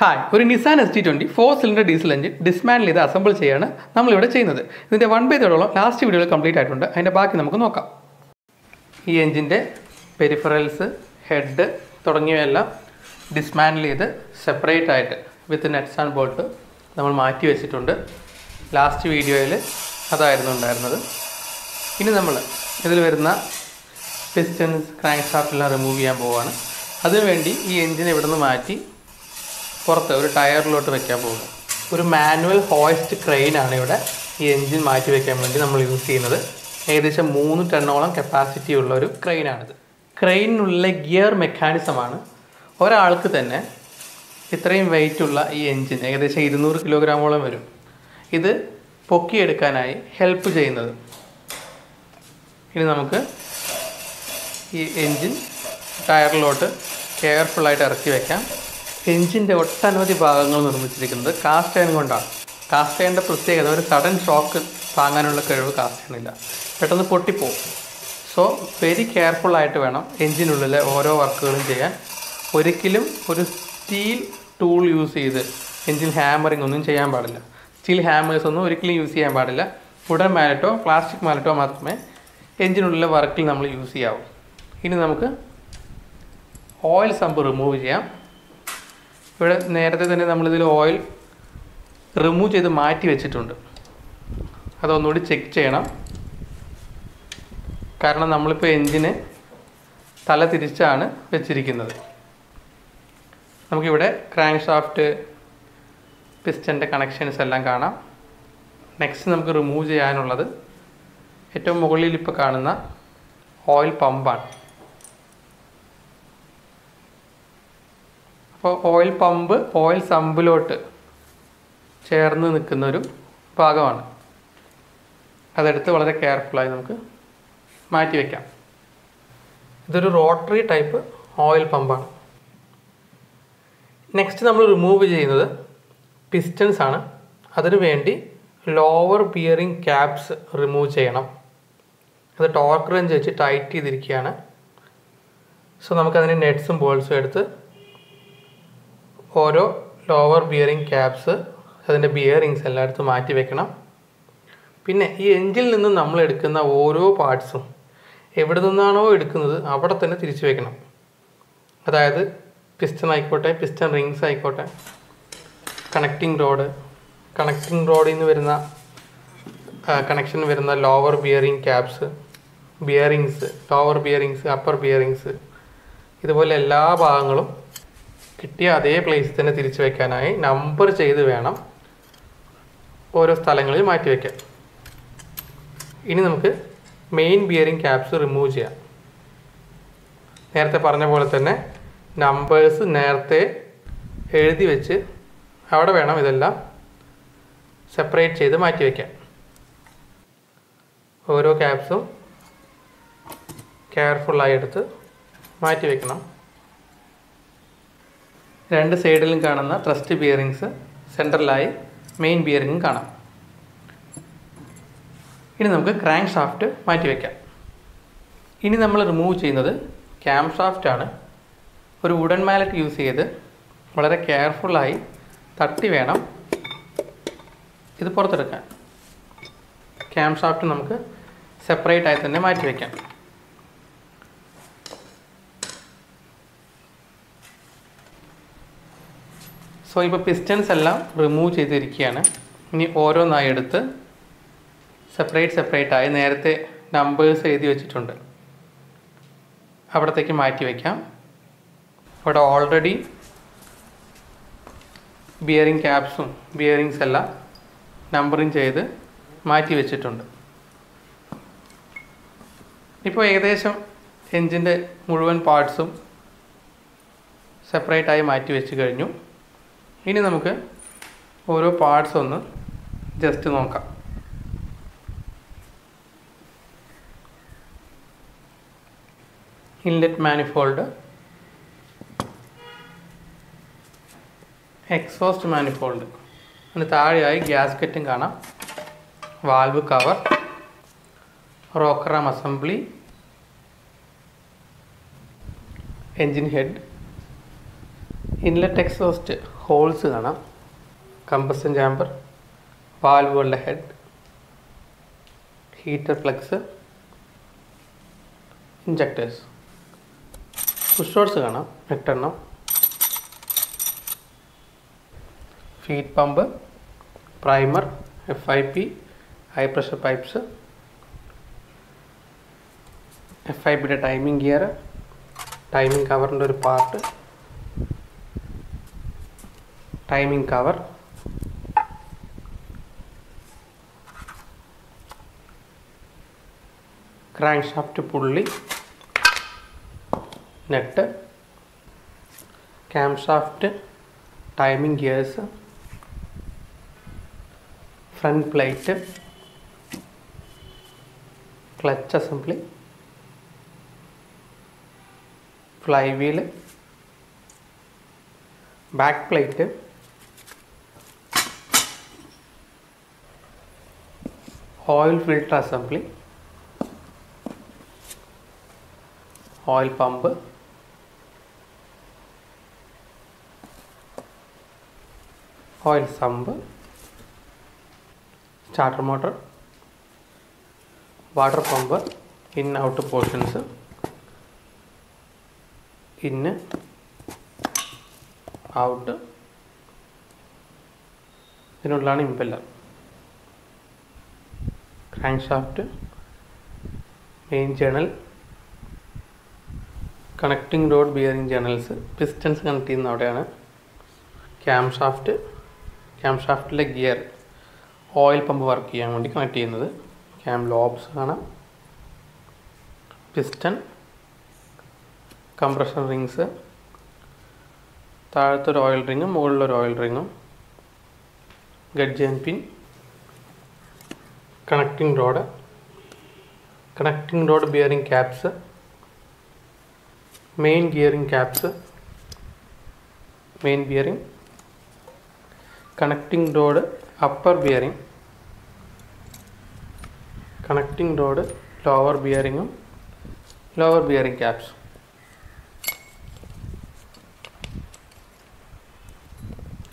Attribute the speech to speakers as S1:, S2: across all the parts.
S1: Hi, ഒരു Nissan ST20 4 cylinder diesel engine dismantle ചെയ്ത് assemble ചെയ്യാണ് നമ്മളിവിടെ ചെയ്യുന്നത്. ഇതിൻ്റെ 1/3 ലാസ്റ്റ് വീഡിയോയിൽ കംപ്ലീറ്റ് ആയിട്ടുണ്ട്. അതിൻ്റെ ബാക്കി നമുക്ക് നോക്കാം. ഈ എഞ്ചിൻ്റെ പെരിഫറൽസ്, ഹെഡ് തുടങ്ങിയവയെല്ലാം ഡിസ്മാൻഡിൽ ചെയ്ത് സെപ്പറേറ്റ് ആയിട്ട് വിത്ത് നെറ്റ്സ് ആൻഡ് ബോൾട്ട് നമ്മൾ മാറ്റി വെച്ചിട്ടുണ്ട്. ലാസ്റ്റ് വീഡിയോയിൽ അതായിരുന്നു ഉണ്ടായിരുന്നത്. ഇനി നമ്മൾ ഇതിൽ വരുന്ന പിസ്റ്റൻസ്, ക്രാങ്ക് ഷാഫ്റ്റെല്ലാം റിമൂവ് ചെയ്യാൻ പോവുകയാണ്. അതിനുവേണ്ടി ഈ എഞ്ചിൻ ഇവിടെ നിന്ന് മാറ്റി പുറത്ത് ഒരു ടയറിലോട്ട് വെക്കാൻ പോകുന്നു. ഒരു മാനുവൽ ഹോയിസ്റ്റ് ക്രെയിനാണ് ഇവിടെ ഈ എൻജിൻ മാറ്റി വയ്ക്കാൻ വേണ്ടി നമ്മൾ യൂസ് ചെയ്യുന്നത്. ഏകദേശം 3 ടണ്ണോളം കപ്പാസിറ്റി ഉള്ള ഒരു ക്രെയിനാണിത്. ക്രെയിനിനുള്ള ഗിയർ മെക്കാനിസമാണ് ഒരാൾക്ക് തന്നെ ഇത്രയും വെയിറ്റുള്ള ഈ എൻജിൻ ഏകദേശം 200 കിലോഗ്രാമോളം വരും. ഇത് പൊക്കിയെടുക്കാനായി ഹെൽപ്പ് ചെയ്യുന്നത്. ഇനി നമുക്ക് ഈ എൻജിൻ ടയറിലോട്ട് കെയർഫുള്ളായിട്ട് ഇറക്കി വയ്ക്കാം. എൻജിൻ്റെ ഒട്ടനവധി ഭാഗങ്ങൾ നിർമ്മിച്ചിരിക്കുന്നത് കാസ്റ്റ് അയൺ കൊണ്ടാണ്. കാസ്റ്റ് അയണിൻ്റെ പ്രത്യേകത ഒരു സഡൻ ഷോക്ക് താങ്ങാനുള്ള കഴിവ് കാസ്റ്റ് അയണില്ല, പെട്ടെന്ന് പൊട്ടിപ്പോവും. സോ വെരി കെയർഫുള്ളായിട്ട് വേണം എൻജിനുള്ളിലെ ഓരോ വർക്കുകളും ചെയ്യാൻ. ഒരിക്കലും ഒരു സ്റ്റീൽ ടൂൾ യൂസ് ചെയ്ത് എൻജിൻ ഹാമറിങ് ഒന്നും ചെയ്യാൻ പാടില്ല. സ്റ്റീൽ ഹാമേഴ്സ് ഒന്നും ഒരിക്കലും യൂസ് ചെയ്യാൻ പാടില്ല. വുഡൻ മാലറ്റോ പ്ലാസ്റ്റിക് മാലറ്റോ മാത്രമേ എൻജിനുള്ളിലെ വർക്കിൽ നമ്മൾ യൂസ് ചെയ്യാവൂ. ഇനി നമുക്ക് ഓയിൽ സമ്പ് റിമൂവ് ചെയ്യാം. ഇവിടെ നേരത്തെ തന്നെ നമ്മളിതിൽ ഓയിൽ റിമൂവ് ചെയ്ത് മാറ്റി വെച്ചിട്ടുണ്ട്. അതൊന്നുകൂടി ചെക്ക് ചെയ്യണം. കാരണം നമ്മളിപ്പോൾ എൻജിന് തല തിരിച്ചാണ് വെച്ചിരിക്കുന്നത്. നമുക്കിവിടെ ക്രാങ്ക് ഷാഫ്റ്റ്, പിസ്റ്റൻ്റെ കണക്ഷൻസ് എല്ലാം കാണാം. നെക്സ്റ്റ് നമുക്ക് റിമൂവ് ചെയ്യാനുള്ളത് ഏറ്റവും മുകളിൽ ഇപ്പോൾ കാണുന്ന ഓയിൽ പമ്പാണ്. അപ്പോൾ ഓയിൽ പമ്പ് ഓയിൽ സമ്പിലോട്ട് ചേർന്ന് നിൽക്കുന്നൊരു ഭാഗമാണ്. അതെടുത്ത് വളരെ കെയർഫുള്ളായി നമുക്ക് മാറ്റി വയ്ക്കാം. ഇതൊരു റോട്ടറി ടൈപ്പ് ഓയിൽ പമ്പാണ്. നെക്സ്റ്റ് നമ്മൾ റിമൂവ് ചെയ്യുന്നത് പിസ്റ്റൻസ് ആണ്. അതിനു വേണ്ടി ലോവർ ബിയറിംഗ് ക്യാപ്സ് റിമൂവ് ചെയ്യണം. അത് ടോർക്ക് റെഞ്ച് വെച്ച് ടൈറ്റ് ചെയ്തിരിക്കുകയാണ്. സോ നമുക്കതിന് നെറ്റ്സും ബോൾസും എടുത്ത് ഓരോ ലോവർ ബിയറിംഗ് ക്യാപ്സ്, അതിൻ്റെ ബിയറിങ്സ് എല്ലായിടത്തും മാറ്റി വെക്കണം. പിന്നെ ഈ എൻജിനിൽ നിന്ന് നമ്മൾ എടുക്കുന്ന ഓരോ പാർട്സും എവിടെ നിന്നാണോ എടുക്കുന്നത് അവിടെ തന്നെ തിരിച്ചു വെക്കണം. അതായത് പിസ്റ്റൺ ആയിക്കോട്ടെ, പിസ്റ്റൺ റിങ്സ് ആയിക്കോട്ടെ, കണക്റ്റിംഗ് റോഡിൽ നിന്ന് വരുന്ന കണക്ഷൻ വരുന്ന lower bearing caps, bearings, lower bearings, upper bearings, ഇതുപോലെ എല്ലാ ഭാഗങ്ങളും കിട്ടിയ അതേ പ്ലേസിൽ തന്നെ തിരിച്ചു വയ്ക്കാനായി നമ്പർ ചെയ്ത് വേണം ഓരോ സ്ഥലങ്ങളിൽ മാറ്റി വയ്ക്കാൻ. ഇനി നമുക്ക് മെയിൻ ബിയറിംഗ് ക്യാപ്സ് റിമൂവ് ചെയ്യാം. നേരത്തെ പറഞ്ഞ പോലെ തന്നെ നമ്പേഴ്സ് നേരത്തെ എഴുതി വെച്ച് അവിടെ വേണം ഇതെല്ലാം സെപ്പറേറ്റ് ചെയ്ത് മാറ്റി വയ്ക്കാൻ. ഓരോ ക്യാപ്സും കെയർഫുള്ളായി എടുത്ത് മാറ്റി വയ്ക്കണം. 2 സൈഡിലും കാണുന്ന ത്രസ്റ്റ് ബിയറിങ്സ്, സെൻട്രലായി മെയിൻ ബിയറിങ്ങും കാണാം. ഇനി നമുക്ക് ക്രാങ്ക് ഷാഫ്റ്റ് മാറ്റി വയ്ക്കാം. ഇനി നമ്മൾ റിമൂവ് ചെയ്യുന്നത് ക്യാം ഷാഫ്റ്റാണ്. ഒരു വുഡൻ മാലറ്റ് യൂസ് ചെയ്ത് വളരെ കെയർഫുള്ളായി തട്ടി വേണം ഇത് പുറത്തെടുക്കാൻ. ക്യാം ഷാഫ്റ്റ് നമുക്ക് സെപ്പറേറ്റ് ആയി തന്നെ മാറ്റി വയ്ക്കാം. സോ ഇപ്പോൾ പിസ്റ്റൻസ് എല്ലാം റിമൂവ് ചെയ്തിരിക്കുകയാണ്. ഇനി ഓരോന്നായി എടുത്ത് സെപ്പറേറ്റ് ആയി നേരത്തെ നമ്പേഴ്സ് എഴുതി വെച്ചിട്ടുണ്ട് അവിടത്തേക്ക് മാറ്റി വയ്ക്കാം. അവിടെ ഓൾറെഡി ബിയറിംഗ് ക്യാപ്സും ബിയറിങ്സ് എല്ലാം നമ്പറിങ് ചെയ്ത് മാറ്റി വെച്ചിട്ടുണ്ട്. ഇപ്പോൾ ഏകദേശം എൻജിൻ്റെ മുഴുവൻ പാർട്സും സെപ്പറേറ്റായി മാറ്റി വെച്ച് കഴിഞ്ഞു. ഇനി നമുക്ക് ഓരോ പാർട്സ് ഒന്ന് ജസ്റ്റ് നോക്കാം. ഇൻലെറ്റ് മാനിഫോൾഡ്, എക്സോസ്റ്റ് മാനിഫോൾഡ്, അതിന് താഴെയായി ഗ്യാസ്കറ്റും കാണാം, valve cover, rocker arm assembly, engine head, inlet exhaust holes കാണാം, കമ്പഷൻ ചാമ്പർ, വാൽവുകളുടെ head, heater plugs, injectors. Push rods കാണാം 8 എണ്ണം, feed pump, primer, FIP, high pressure pipes, FIPയുടെ ടൈമിംഗ് ഗിയർ, ടൈമിംഗ് കവറിൻ്റെ ഒരു part, timing cover, crank shaft pulley, nut, cam shaft, timing gears, front plate, clutch assembly, fly wheel, back plate, oil filter assembly, oil pump, oil sump, starter motor, water pump, in out portions, ഇന്ന് out, ഇതിനുള്ളതാണ് impeller, crank shaft, main journal, connecting rod bearing journals, pistons connect ചെയ്യുന്ന അവിടെയാണ്, cam ഷാഫ്റ്റിലെ gear oil pump work ചെയ്യാൻ വേണ്ടി connect ചെയ്യുന്നത്, cam lobes കാണാം, piston, compression rings, താഴത്തൊരു ഓയിൽ റിങ്ങും മുകളിലൊരു ഓയിൽ റിങ്ങും, gudgeon pin, connecting rod bearing caps, main gearing caps, main bearing, connecting rod upper bearing, connecting rod lower ബിയറിംഗും lower bearing caps,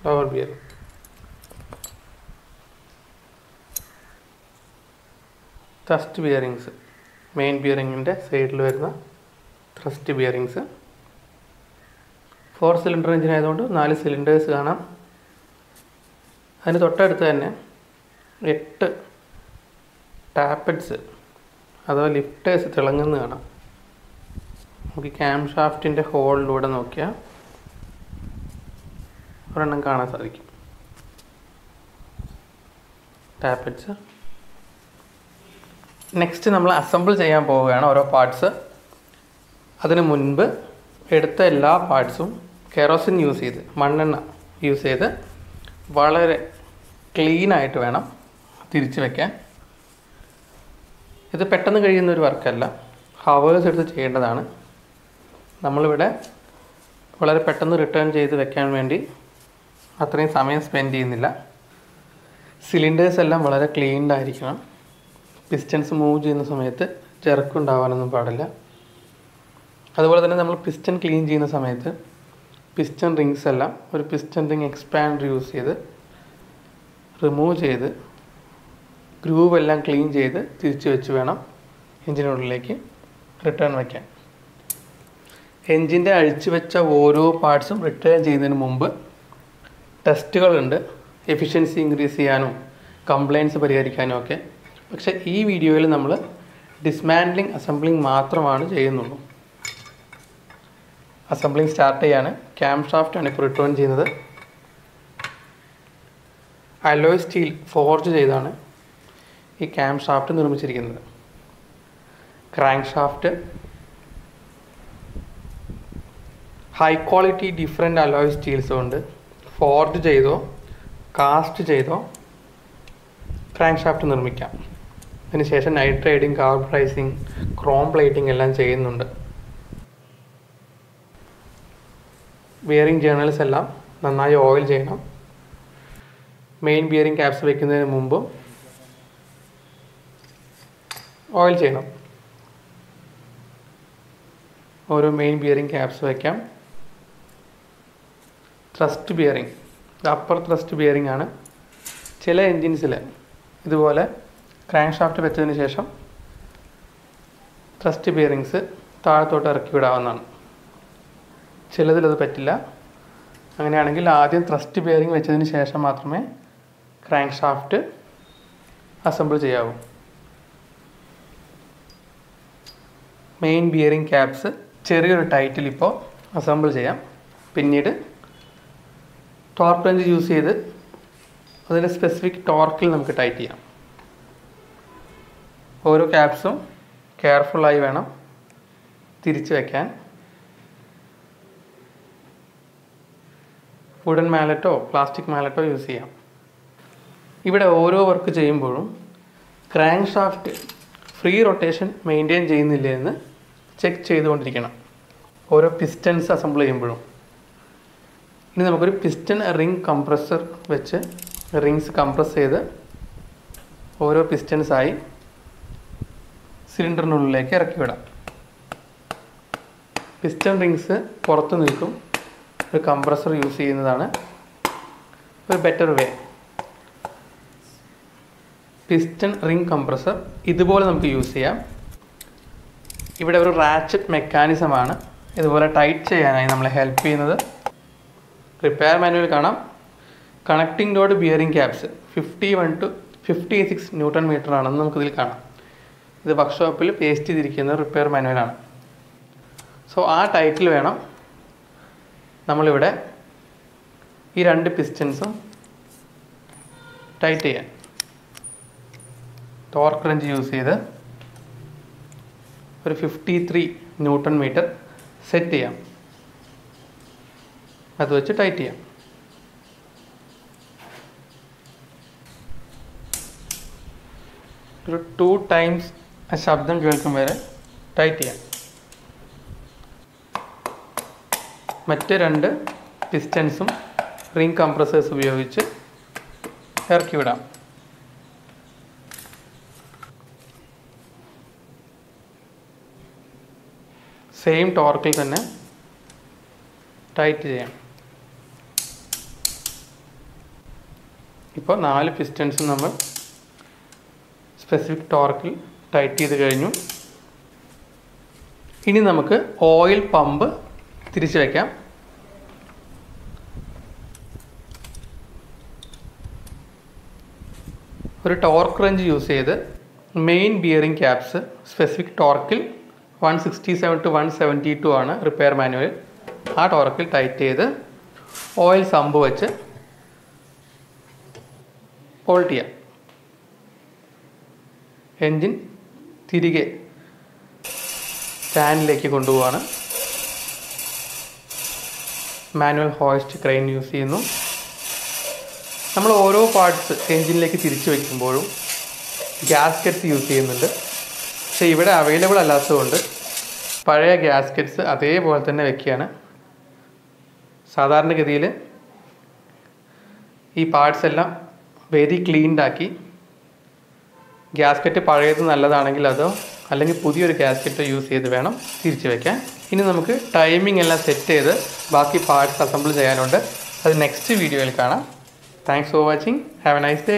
S1: lower bearing, thrust bearings, main ബിയറിങ്ങിൻ്റെ സൈഡിൽ വരുന്ന thrust bearings. 4 cylinder engine ആയതുകൊണ്ട് 4 cylinders കാണാം. അതിന് തൊട്ടടുത്ത് തന്നെ 8 ടാപ്പറ്റ്സ് അഥവാ lifters തിളങ്ങുന്നത് കാണാം. നമുക്ക് ക്യാം ഷാഫ്റ്റിൻ്റെ ഹോളിലൂടെ നോക്കിയാൽ ഒരെണ്ണം കാണാൻ സാധിക്കും. ടാപ്പറ്റ്സ്. നെക്സ്റ്റ് നമ്മൾ അസംബിൾ ചെയ്യാൻ പോവുകയാണ് ഓരോ പാർട്സ്. അതിന് മുൻപ് എടുത്ത എല്ലാ പാർട്സും കെറോസിൻ യൂസ് ചെയ്ത്, മണ്ണെണ്ണ യൂസ് ചെയ്ത് വളരെ ക്ലീനായിട്ട് വേണം തിരിച്ച് വയ്ക്കാൻ. ഇത് പെട്ടെന്ന് കഴിയുന്നൊരു വർക്കല്ല, ഹവേഴ്സ് എടുത്ത് ചെയ്യേണ്ടതാണ്. നമ്മളിവിടെ വളരെ പെട്ടെന്ന് റിട്ടേൺ ചെയ്ത് വെക്കാൻ വേണ്ടി അത്രയും സമയം സ്പെൻഡ് ചെയ്യുന്നില്ല. സിലിണ്ടേഴ്സ് എല്ലാം വളരെ ക്ലീൻഡ് ആയിരിക്കണം. പിസ്റ്റൻസ് മൂവ് ചെയ്യുന്ന സമയത്ത് ചെറുക്കുണ്ടാവാനൊന്നും പാടില്ല. അതുപോലെ തന്നെ നമ്മൾ പിസ്റ്റൺ ക്ലീൻ ചെയ്യുന്ന സമയത്ത് പിസ്റ്റൺ റിങ്സ് എല്ലാം ഒരു പിസ്റ്റൺ റിങ് എക്സ്പാൻഡർ യൂസ് ചെയ്ത് റിമൂവ് ചെയ്ത് ഗ്രൂവ് എല്ലാം ക്ലീൻ ചെയ്ത് തിരിച്ച് വെച്ച് വേണം എൻജിനുള്ളിലേക്ക് റിട്ടേൺ വയ്ക്കാൻ. എൻജിൻ്റെ അഴിച്ചു വെച്ച ഓരോ പാർട്സും റിട്ടേൺ ചെയ്യുന്നതിന് മുമ്പ് ടെസ്റ്റുകളുണ്ട്, എഫിഷ്യൻസി ഇൻക്രീസ് ചെയ്യാനും കംപ്ലയിൻറ്റ്സ് പരിഹരിക്കാനും ഒക്കെ. പക്ഷേ ഈ വീഡിയോയിൽ നമ്മൾ ഡിസ്മാൻഡ്ലിങ് അസംബ്ലിങ് മാത്രമാണ് ചെയ്യുന്നുള്ളൂ. അസംബ്ലിങ് സ്റ്റാർട്ട് ചെയ്യാണ്. ക്യാം ഷാഫ്റ്റാണ് ഇപ്പോൾ റിട്ടേൺ ചെയ്യുന്നത്. അലോയ് സ്റ്റീൽ ഫോർജ് ചെയ്താണ് ഈ ക്യാം ഷാഫ്റ്റ് നിർമ്മിച്ചിരിക്കുന്നത്. Crank shaft high quality different alloy steels കൊണ്ട് ഫോർജ് ചെയ്തോ കാസ്റ്റ് ചെയ്തോ ക്രാങ്ക് ഷാഫ്റ്റ് നിർമ്മിക്കാം. അതിനുശേഷം നൈട്രൈഡിങ്, കാർബറൈസിങ്, ക്രോം പ്ലേറ്റിംഗ് എല്ലാം ചെയ്യുന്നുണ്ട്. ബിയറിംഗ് ജേർണൽസ് എല്ലാം നന്നായി ഓയിൽ ചെയ്യണം. മെയിൻ ബിയറിംഗ് ക്യാപ്സ് വയ്ക്കുന്നതിന് മുമ്പ് ഓയിൽ ചെയ്യണം. ഓരോ മെയിൻ ബിയറിംഗ് ക്യാപ്സ് വയ്ക്കാം. ത്രസ്റ്റ് ബിയറിംഗ് ഇത് അപ്പർ ത്രസ്റ്റ് ബിയറിംഗ് ആണ്. ചില എൻജിൻസിൽ ഇതുപോലെ ക്രാങ്ക് ഷാഫ്റ്റ് വെച്ചതിന് ശേഷം ത്രസ്റ്റ് ബിയറിങ്സ് താഴത്തോട്ട് ഇറക്കി വിടാവുന്നതാണ്. ചിലതിലത് പറ്റില്ല. അങ്ങനെയാണെങ്കിൽ ആദ്യം ത്രസ്റ്റ് ബിയറിംഗ് വെച്ചതിന് ശേഷം മാത്രമേ ക്രാങ്ക് ഷാഫ്റ്റ് അസംബിൾ ചെയ്യാവൂ. മെയിൻ ബിയറിംഗ് ക്യാപ്സ് ചെറിയൊരു ടൈറ്റിൽ ഇപ്പോൾ അസംബിൾ ചെയ്യാം. പിന്നീട് ടോർക്ക് റെഞ്ച് യൂസ് ചെയ്ത് അതിൻ്റെ സ്പെസിഫിക് ടോർക്കിൽ നമുക്ക് ടൈറ്റ് ചെയ്യാം. ഓരോ ക്യാപ്സും കെയർഫുള്ളായി വേണം തിരിച്ച് വയ്ക്കാൻ. വുഡൻ മാലറ്റോ പ്ലാസ്റ്റിക് മാലറ്റോ യൂസ് ചെയ്യാം. ഇവിടെ ഓരോ വർക്ക് ചെയ്യുമ്പോഴും crank shaft free rotation maintain ചെയ്യുന്നില്ല എന്ന് ചെക്ക് ചെയ്തുകൊണ്ടിരിക്കണം ഓരോ പിസ്റ്റൻസ് അസംബിൾ ചെയ്യുമ്പോഴും. ഇനി നമുക്കൊരു പിസ്റ്റൺ റിംഗ് കംപ്രസർ വെച്ച് റിങ്സ് കംപ്രസ് ചെയ്ത് ഓരോ പിസ്റ്റൻസായി സിലിണ്ടറിനുള്ളിലേക്ക് ഇറക്കി വിടാം. പിസ്റ്റൺ റിങ്സ് പുറത്ത് നിൽക്കും. ഒരു കംപ്രസർ യൂസ് ചെയ്യുന്നതാണ് ഒരു ബെറ്റർ വേ. പിസ്റ്റൺ റിംഗ് കംപ്രസർ ഇതുപോലെ നമുക്ക് യൂസ് ചെയ്യാം. ഇവിടെ ഒരു റാച്ചറ്റ് മെക്കാനിസമാണ് ഇതുപോലെ ടൈറ്റ് ചെയ്യാനായി നമ്മളെ ഹെൽപ്പ് ചെയ്യുന്നത്. റിപ്പയർ മാനുവൽ കാണാം. Connecting rod bearing caps 51 to 56 newton metre ആണെന്ന് നമുക്കിതിൽ കാണാം. ഇത് വർക്ക്ഷോപ്പിൽ പേസ്റ്റ് ചെയ്തിരിക്കുന്ന റിപ്പയർ മാനുവലാണ്. സോ ആ ടൈറ്റിൽ വേണം നമ്മളിവിടെ ഈ രണ്ട് പിസ്റ്റൻസും ടൈറ്റ് ചെയ്യാൻ. ടോർക്ക് റെഞ്ച് യൂസ് ചെയ്ത് ഒരു 53 ന്യൂട്ടൺ മീറ്റർ സെറ്റ് ചെയ്യാം. അത് വെച്ച് ടൈറ്റ് ചെയ്യാം. ഒരു 2 times ആ ശബ്ദം കേൾക്കും വരെ ടൈറ്റ് ചെയ്യാം. മറ്റ് രണ്ട് പിസ്റ്റൻസും റിംഗ് കംപ്രസേഴ്സ് ഉപയോഗിച്ച് ഇറക്കി വിടാം. സെയിം ടോർക്കിൽ തന്നെ ടൈറ്റ് ചെയ്യാം. ഇപ്പോൾ 4 പിസ്റ്റൻസും നമ്മൾ സ്പെസിഫിക് ടോർക്കിൽ ടൈറ്റ് ചെയ്ത് കഴിഞ്ഞു. ഇനി നമുക്ക് ഓയിൽ പമ്പ് തിരിച്ചു വയ്ക്കാം. ഒരു ടോർക്ക് റെഞ്ച് യൂസ് ചെയ്ത് മെയിൻ ബിയറിംഗ് ക്യാപ്സ് സ്പെസിഫിക് ടോർക്കിൽ 167 to 172 ആണ് റിപ്പയർ മാനുവൽ. ആ ടോർക്കിൽ ടൈറ്റ് ചെയ്ത് ഓയിൽ സമ്പ് വെച്ച് ഹോൾഡ് ചെയ്യാം. എൻജിൻ തിരികെ സ്റ്റാൻഡിലേക്ക് കൊണ്ടുപോവാണ്. മാനുവൽ ഹോയിസ്റ്റ് ക്രെയിൻ യൂസ് ചെയ്യുന്നു. നമ്മൾ ഓരോ പാർട്സ് എൻജിനിലേക്ക് തിരിച്ചു വയ്ക്കുമ്പോഴും ഗ്യാസ്കറ്റ്സ് യൂസ് ചെയ്യുന്നുണ്ട്. പക്ഷേ ഇവിടെ അവൈലബിൾ അല്ലാത്തതുകൊണ്ട് പഴയ ഗ്യാസ്കറ്റ്സ് അതേപോലെ തന്നെ വെക്കുകയാണ്. സാധാരണഗതിയിൽ ഈ പാർട്സ് എല്ലാം വെരി ക്ലീൻഡാക്കി ഗ്യാസ്കറ്റ് പഴയത് നല്ലതാണെങ്കിൽ അതോ അല്ലെങ്കിൽ പുതിയൊരു ഗ്യാസ്കറ്റ് യൂസ് ചെയ്ത് വേണം തിരിച്ചു വയ്ക്കാൻ. ഇനി നമുക്ക് ടൈമിംഗ് എല്ലാം സെറ്റ് ചെയ്ത് ബാക്കി പാർട്സ് അസംബിൾ ചെയ്യാനുണ്ട്. അത് നെക്സ്റ്റ് വീഡിയോയിൽ കാണാം. Thanks for watching. Have A nice day.